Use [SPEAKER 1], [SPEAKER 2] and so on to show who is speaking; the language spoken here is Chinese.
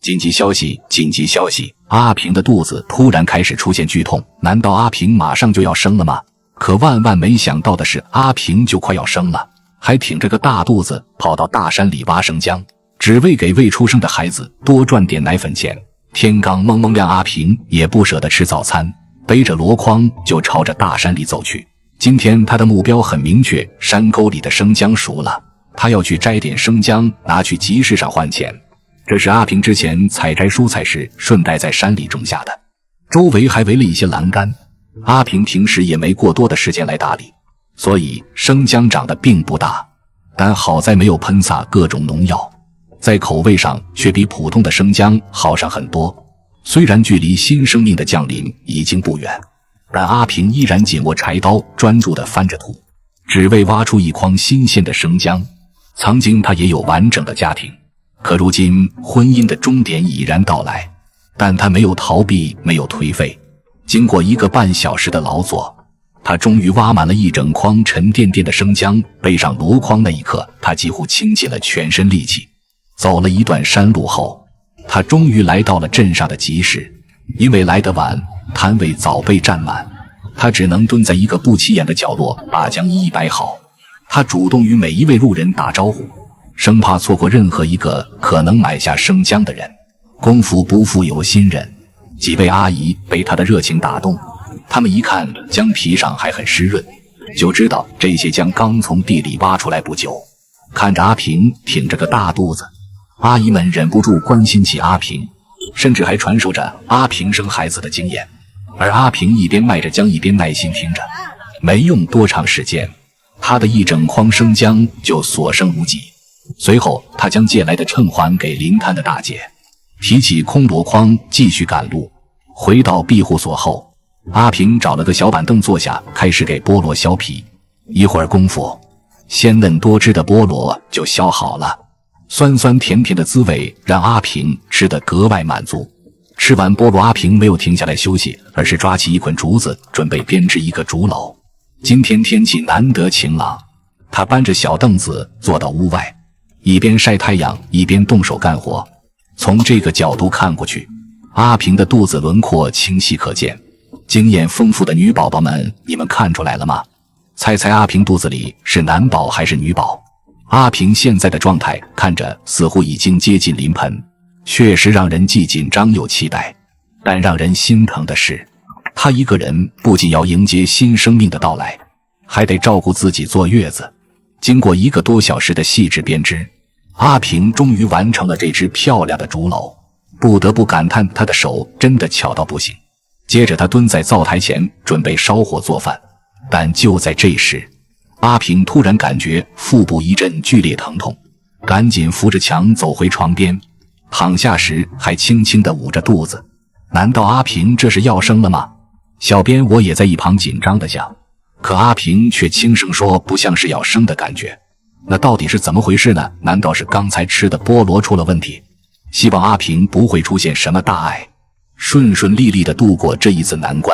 [SPEAKER 1] 緊急消息！緊急消息！阿平的肚子突然開始出現剧痛，難道阿平馬上就要生了嗎？可萬萬沒想到的是，阿平就快要生了，還挺着個大肚子跑到大山裡挖生薑，只為給未出生的孩子多賺點奶粉錢。天剛蒙蒙亮，阿平也不捨得吃早餐，背着籮筐就朝着大山裡走去。今天他的目標很明確，山溝裡的生薑熟了，他要去摘點生薑拿去集市上換錢。這是阿平之前採摘蔬菜時順帶在山裡種下的，周圍還圍了一些欄杆。阿平平時也沒過多的時間來打理，所以生薑長得並不大，但好在沒有噴灑各種農藥，在口味上卻比普通的生薑好上很多。雖然距離新生命的降臨已經不遠，但阿平依然緊握柴刀，專注地翻着土，只為挖出一筐新鮮的生薑。曾經他也有完整的家庭，可如今婚姻的終點已然到來，但他沒有逃避，没有頹廢。經過1個半小時的勞作，他終於挖滿了一整筐沉甸甸的生薑。背上籮筐那一刻，他幾乎傾盡了全身力氣。走了一段山路後，他終於來到了鎮上的集市。因為來得晚，攤位早被占滿，他只能蹲在一個不起眼的角落，把薑一一擺好。他主動與每一位路人打招呼，生怕錯過任何一個可能買下生薑的人。功夫不負有心人，幾位阿姨被他的熱情打動，他們一看薑皮上還很濕潤，就知道這些薑剛從地裡挖出來不久。看着阿平挺着個大肚子，阿姨們忍不住關心起阿平，甚至還傳授着阿平生孩子的經驗。而阿平一邊賣着薑一邊耐心聽着，沒用多長時間，他的一整筐生薑就所剩無幾。隨後他將借來的秤還給邻攤的大姐，提起空籮筐繼續趕路。回到庇護所後，阿平找了個小板凳坐下，開始給菠蘿削皮。一會兒功夫，鮮嫩多汁的菠蘿就削好了，酸酸甜甜的滋味讓阿平吃得格外滿足。吃完菠蘿，阿平沒有停下來休息，而是抓起一捆竹子準備編織一個竹簍。今天天氣難得晴朗，他搬着小凳子坐到屋外，一邊曬太陽一邊動手幹活。從這個角度看過去，阿平的肚子輪廓清晰可見。經驗豐富的女寶寶們，你們看出來了嗎？猜猜阿平肚子裡是男寶還是女寶？阿平現在的狀態看着似乎已經接近臨盆，確實讓人既緊張又期待。但讓人心疼的是，他一個人不僅要迎接新生命的到來，還得照顧自己坐月子。經過1個多小時的細緻編織，阿平終於完成了這只漂亮的竹簍，不得不感嘆他的手真的巧到不行。接着他蹲在灶台前準備燒火做飯，但就在這時，阿平突然感覺腹部一陣劇烈疼痛，趕緊扶着牆走回床邊，躺下時還輕輕地捂着肚子。難道阿平這是要生了嗎？小編我也在一旁緊張地想，可阿平卻輕聲說不像是要生的感覺。那到底是怎麼回事呢？難道是剛才吃的菠蘿出了問題？希望阿平不會出現什麼大礙，順順利利地度過這一次難關。